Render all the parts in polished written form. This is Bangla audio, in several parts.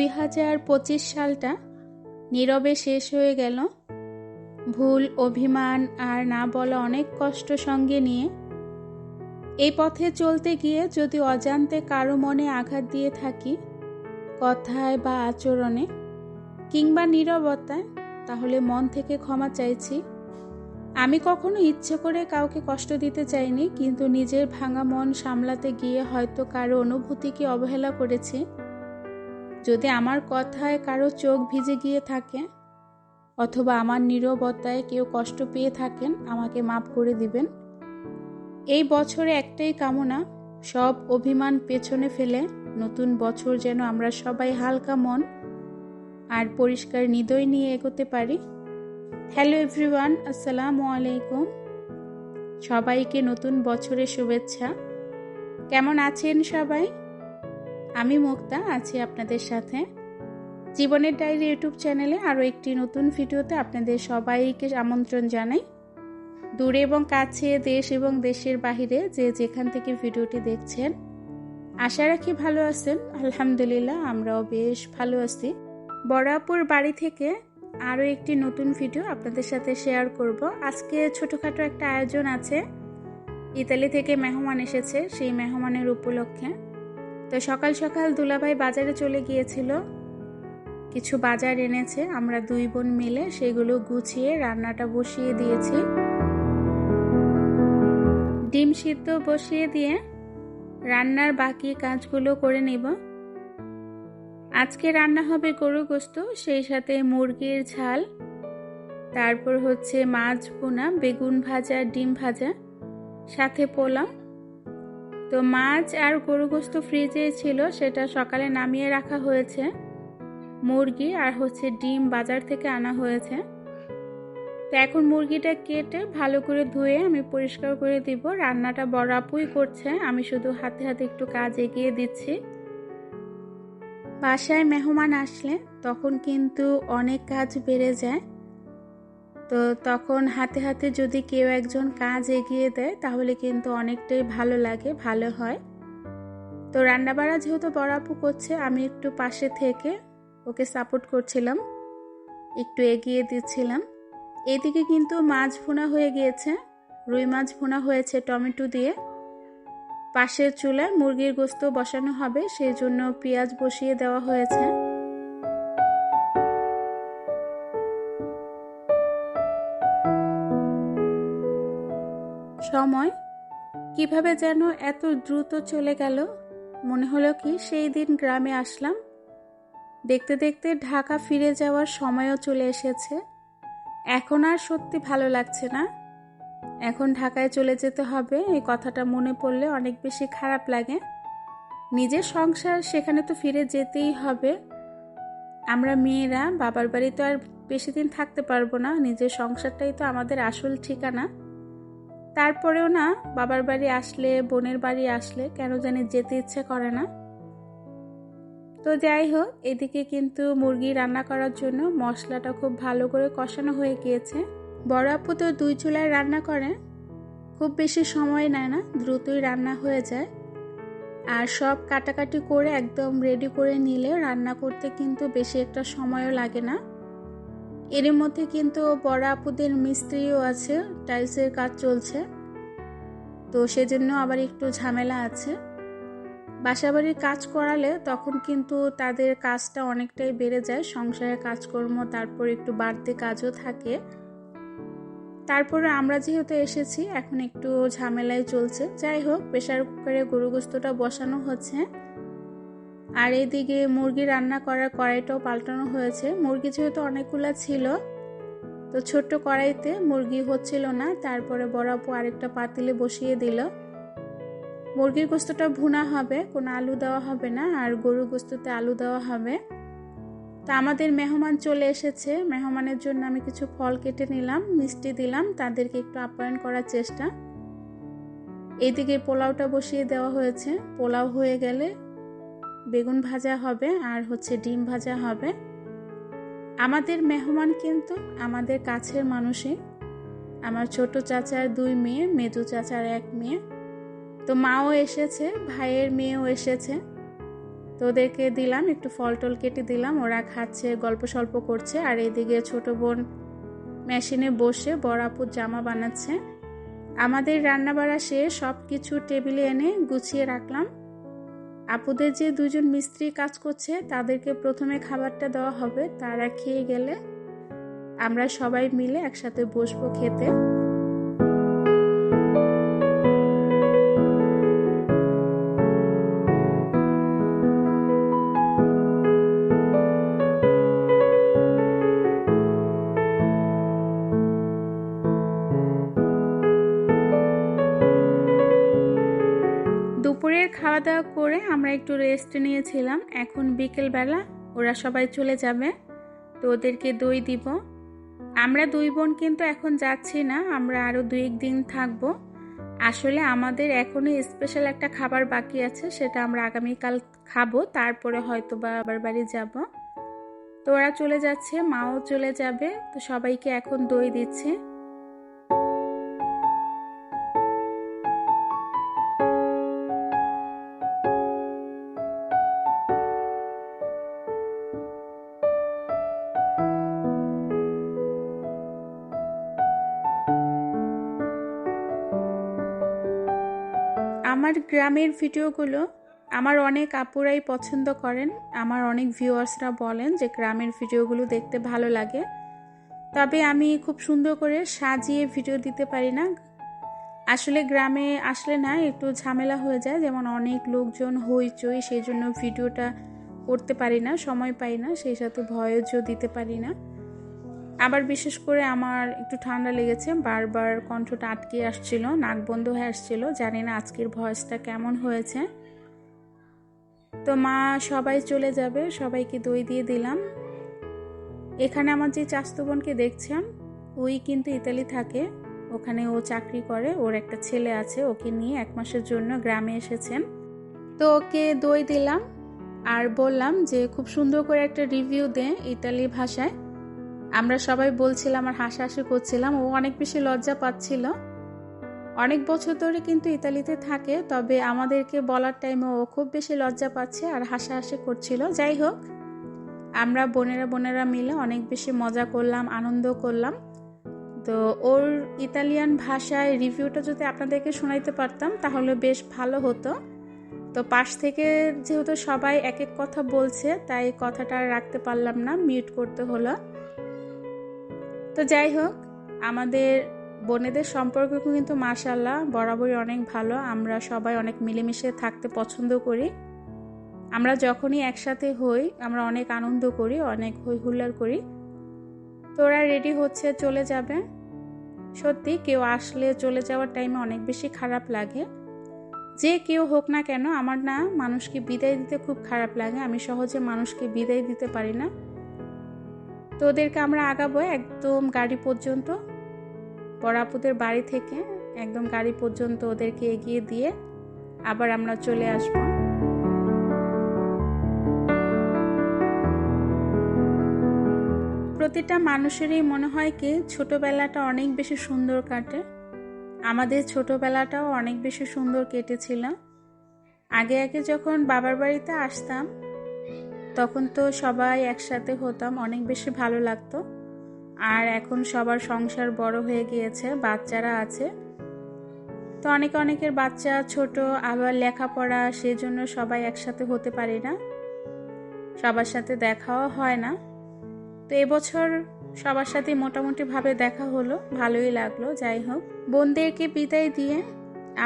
2025 সালটা নীরবে শেষ হয়ে গেল। ভুল, অভিমান আর না বলা অনেক কষ্ট সঙ্গে নিয়ে এই পথে চলতে গিয়ে যদি অজান্তে কারো মনে আঘাত দিয়ে থাকি, কথায় বা আচরণে কিংবা নীরবতায়, তাহলে মন থেকে ক্ষমা চাইছি। আমি কখনো ইচ্ছে করে কাউকে কষ্ট দিতে চাইনি, কিন্তু নিজের ভাঙা মন সামলাতে গিয়ে হয়তো কারো অনুভূতিকে অবহেলা করেছি। যদি আমার কথায় কারো চোখ ভিজে গিয়ে থাকে অথবা আমার নীরবতায় কেউ কষ্ট পেয়ে থাকেন, আমাকে মাফ করে দিবেন। এই বছরে একটাই কামনা, সব অভিমান পেছনে ফেলে নতুন বছর যেন আমরা সবাই হালকা মন আর পরিষ্কার হৃদয় নিয়ে এগোতে পারি। হ্যালো এভরিওয়ান, আসসালামু আলাইকুম। সবাইকে নতুন বছরের শুভেচ্ছা। কেমন আছেন সবাই? আমি মুক্তা আছি আপনাদের সাথে। জীবনের ডায়েরি ইউটিউব চ্যানেলে আরও একটি নতুন ভিডিওতে আপনাদের সবাইকে আমন্ত্রণ জানাই। দূরে এবং কাছে, দেশ এবং দেশের বাহিরে যে যেখান থেকে ভিডিওটি দেখছেন, আশা রাখি ভালো আছেন। আলহামদুলিল্লাহ, আমরাও বেশ ভালো আছি। বড়াপুর বাড়ি থেকে আরও একটি নতুন ভিডিও আপনাদের সাথে শেয়ার করব। আজকে ছোটোখাটো একটা আয়োজন আছে। ইতালি থেকে মেহমান এসেছে, সেই মেহমানের উপলক্ষে। তো সকাল সকাল দুলাভাই বাজারে চলে গিয়েছিল, কিছু বাজার এনেছে। আমরা দুই বোন মিলে সেগুলো গুছিয়ে রান্নাটা বসিয়ে দিয়েছি। ডিম সিদ্ধ বসিয়ে দিয়ে রান্নার বাকি কাজগুলো করে নিব। আজকে রান্না হবে গরু গোশত, সেই সাথে মুরগির ঝাল, তারপর হচ্ছে মাছ ভুনা, বেগুন ভাজা, ডিম ভাজা, সাথে পোলাও। তো মাছ আর গরু গোশত ফ্রিজে ছিল, সেটা সকালে নামিয়ে রাখা হয়েছে। মুরগি আর হচ্ছে ডিম বাজার থেকে আনা হয়েছে। তো এখন মুরগিটা কেটে ভালো করে ধুয়ে আমি পরিষ্কার করে দিব। রান্নাটা বড় আপুই করছে, আমি শুধু হাতে হাতে একটু কাজ এগিয়ে দিচ্ছি। বাসায় মেহমান আসলে তখন কিন্তু অনেক কাজ বেড়ে যায়। তো তখন হাতে হাতে যদি কেউ একজন কাজ এগিয়ে দেয় তাহলে কিন্তু অনেকটাই ভালো লাগে, ভালো হয়। তো রান্নাবাড়া যেহেতু বড় আপু করছে, আমি একটু পাশে থেকে ওকে সাপোর্ট করছিলাম, একটু এগিয়ে দিচ্ছিলাম। এদিকে কিন্তু মাছ ভুনা হয়ে গিয়েছে, রুই মাছ ভুনা হয়েছে টমেটো দিয়ে। পাশের চুলায় মুরগির গোশত বসানো হবে, সেই জন্য পেঁয়াজ বসিয়ে দেওয়া হয়েছে। সময় কিভাবে যেন এত দ্রুত চলে গেল, মনে হলো কি সেই দিন গ্রামে আসলাম। দেখতে দেখতে ঢাকা ফিরে যাওয়ার সময়ও চলে এসেছে। এখন আর সত্যি ভালো লাগছে না, এখন ঢাকায় চলে যেতে হবে। এই কথাটা মনে পড়লে অনেক বেশি খারাপ লাগে। নিজের সংসার, সেখানে তো ফিরে যেতেই হবে। আমরা মেয়েরা বাবার বাড়ি তো আর বেশি দিন থাকতে পারবো না, নিজের সংসারটাই তো আমাদের আসল ঠিকানা। তারপরেও না, বাবার বাড়ি আসলে, বোনের বাড়ি আসলে কেন জানি যেতে ইচ্ছে করে না। তো যাই হোক, এদিকে কিন্তু মুরগি রান্না করার জন্য মশলাটা খুব ভালো করে কষানো হয়ে গিয়েছে। বড় আপু তো দুই চুলায় রান্না করে, খুব বেশি সময় নেয় না, দ্রুতই রান্না হয়ে যায়। আর সব কাটাকাটি করে একদম রেডি করে নিলে রান্না করতে কিন্তু বেশি একটা সময়ও লাগে না। এর মধ্যে কিন্তু বড় আপুদের মিস্ত্রিও আছে, টাইলসের কাজ চলছে, তো সেজন্য আবার একটু ঝামেলা আছে। বাসাবাড়ির কাজ করালে তখন কিন্তু তাদের কাজটা অনেকটাই বেড়ে যায়, সংসারের কাজকর্ম, তারপর একটু বাড়তি কাজও থাকে। তারপরে আমরা যেহেতু এসেছি, এখন একটু ঝামেলাই চলছে। যাই হোক, প্রেসার কুকারে গরু গোশতটা বসানো হচ্ছে। আর এদিকে মুরগি রান্না করার কড়াইটাও পাল্টানো হয়েছে। মুরগি যেহেতু অনেকগুলো ছিল, তো ছোট্ট কড়াইতে মুরগি হচ্ছিল না, তারপরে বড় আপু আরেকটা পাতিলে বসিয়ে দিল। মুরগির গোশতটা ভুনা হবে, কোনো আলু দেওয়া হবে না, আর গরুর গোশততে আলু দেওয়া হবে। তো আমাদের মেহমান চলে এসেছে, মেহমানের জন্য আমি কিছু ফল কেটে নিলাম, মিষ্টি দিলাম, তাদেরকে একটু আপ্যায়ন করার চেষ্টা। এইদিকে পোলাওটা বসিয়ে দেওয়া হয়েছে। পোলাও হয়ে গেলে বেগুন ভাজা হবে আর হচ্ছে ডিম ভাজা হবে। আমাদের মেহমান কিন্তু আমাদের কাছের মানুষই, আমার ছোট চাচার 2 মেয়ে, মেজো চাচার 1 মেয়ে। তো মাও এসেছে, ভাইয়ের মেয়েও এসেছে। তো ওদেরকে দিলাম, একটু ফল টল কেটে দিলাম, ওরা খাচ্ছে, গল্প সল্প করছে। আর এদিকে ছোট বোন মেশিনে বসে বড় আপুর জামা বানাচ্ছে। আমাদের রান্না বাড়া শেষ, সব কিছু টেবিলে এনে গুছিয়ে রাখলাম। আপুদের যে দুজন মিস্ত্রি কাজ করছে তাদেরকে প্রথমে খাবারটা দেওয়া হবে, তারা খেয়ে গেলে আমরা সবাই মিলে একসাথে বসবো খেতে। দুপুরের খাওয়া দাওয়া করে আমরা একটু রেস্ট নিয়েছিলাম। এখন বিকেলবেলা ওরা সবাই চলে যাবে, তো ওদেরকে দই দিব। আমরা দুই বোন কিন্তু এখন যাচ্ছি না, আমরা আরও 2 দিন থাকবো। আসলে আমাদের এখনো স্পেশাল একটা খাবার বাকি আছে, সেটা আমরা আগামীকাল খাবো, তারপরে হয়তো বা আবার বাড়ি যাব। তো ওরা চলে যাচ্ছে, মাও চলে যাবে, তো সবাইকে এখন দই দিচ্ছে। আমার গ্রামের ভিডিওগুলো আমার অনেক আপুরাই পছন্দ করেন, আমার অনেক ভিউয়ার্সরা বলেন যে গ্রামের ভিডিওগুলো দেখতে ভালো লাগে। তবে আমি খুব সুন্দর করে সাজিয়ে ভিডিও দিতে পারি না। আসলে গ্রামে আসলে না একটু ঝামেলা হয়ে যায়, যেমন অনেক লোকজন হইচই, সেই জন্য ভিডিওটা করতে পারি না, সময় পাই না, সেই সাথে ভয়েসও দিতে পারি না। আবার বিশেষ করে আমার একটু ঠান্ডা লেগেছে, বারবার কণ্ঠটা আটকে আসছিল, নাক বন্ধ হয়ে আসছিল। জানি না আজকের ভয়েসটা কেমন হয়েছে। তো মা সবাই চলে যাবে, সবাইকে দই দিয়ে দিলাম। এখানে আমার যে চাচাতো বোনকে দেখছেন, ওই কিন্তু ইতালি থাকে, ওখানে ও চাকরি করে, ওর একটা ছেলে আছে, ওকে নিয়ে 1 মাসের জন্য গ্রামে এসেছেন। তো ওকে দই দিলাম আর বললাম যে খুব সুন্দর করে একটা রিভিউ দে ইতালি ভাষায়। আমরা সবাই বলছিলাম আর হাসাহাসি করছিলাম, ও অনেক বেশি লজ্জা পাচ্ছিল। অনেক বছর ধরে কিন্তু ইতালিতে থাকে, তবে আমাদেরকে বলার টাইমে ও খুব বেশি লজ্জা পাচ্ছে আর হাসাহাসি করছিল। যাই হোক, আমরা বোনেরা মিলে অনেক বেশি মজা করলাম, আনন্দ করলাম। তো ওর ইতালিয়ান ভাষায় রিভিউটা যদি আপনাদেরকে শোনাইতে পারতাম তাহলে বেশ ভালো হতো। তো পাশ থেকে যেহেতু সবাই এক এক কথা বলছে, তাই কথাটা রাখতে পারলাম না, মিউট করতে হলো। তো যাই হোক, আমাদের বোনেদের সম্পর্ক কিন্তু মাশাআল্লাহ বরাবরই অনেক ভালো। আমরা সবাই অনেক মিলেমিশে থাকতে পছন্দ করি। আমরা যখনই একসাথে হই আমরা অনেক আনন্দ করি, অনেক হই হুল্লার করি। তো ওরা রেডি হচ্ছে, চলে যাবে। সত্যি কেউ আসলে চলে যাওয়ার টাইমে অনেক বেশি খারাপ লাগে। যে কেউ হোক না কেন, আমার না মানুষকে বিদায় দিতে খুব খারাপ লাগে, আমি সহজে মানুষকে বিদায় দিতে পারি না। তো ওদেরকে আমরা আগাবো একদম গাড়ি পর্যন্ত, বড় আপুদের বাড়ি থেকে একদম গাড়ি পর্যন্ত ওদেরকে এগিয়ে দিয়ে আবার আমরা চলে আসবো। প্রতিটা মানুষেরই মনে হয় কি ছোটবেলাটা অনেক বেশি সুন্দর কাটে। আমাদের ছোটবেলাটাও অনেক বেশি সুন্দর কেটেছিল। আগে যখন বাবার বাড়িতে আসতাম তখন তো সবাই একসাথে হতাম, অনেক বেশি ভালো লাগতো। আর এখন সবার সংসার বড় হয়ে গিয়েছে, বাচ্চারা আছে, তো অনেকের বাচ্চা ছোট, আবার লেখাপড়া, সেজন্য সবাই একসাথে হতে পারি না, সবার সাথে দেখাও হয় না। তো এবছর সবার সাথে মোটামুটি ভাবে দেখা হলো, ভালোই লাগলো। যাই হোক, বোনদেরকে বিদায় দিয়ে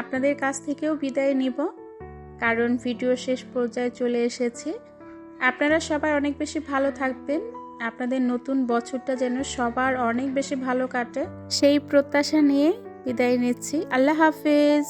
আপনাদের কাছ থেকেও বিদায় নিব, কারণ ভিডিও শেষ পর্যায়ে চলে এসেছি। আপনারা সবাই অনেক বেশি ভালো থাকবেন, আপনাদের নতুন বছরটা যেন সবার অনেক বেশি ভালো কাটে, সেই প্রত্যাশা নিয়ে বিদায় নিচ্ছি। আল্লাহ হাফেজ।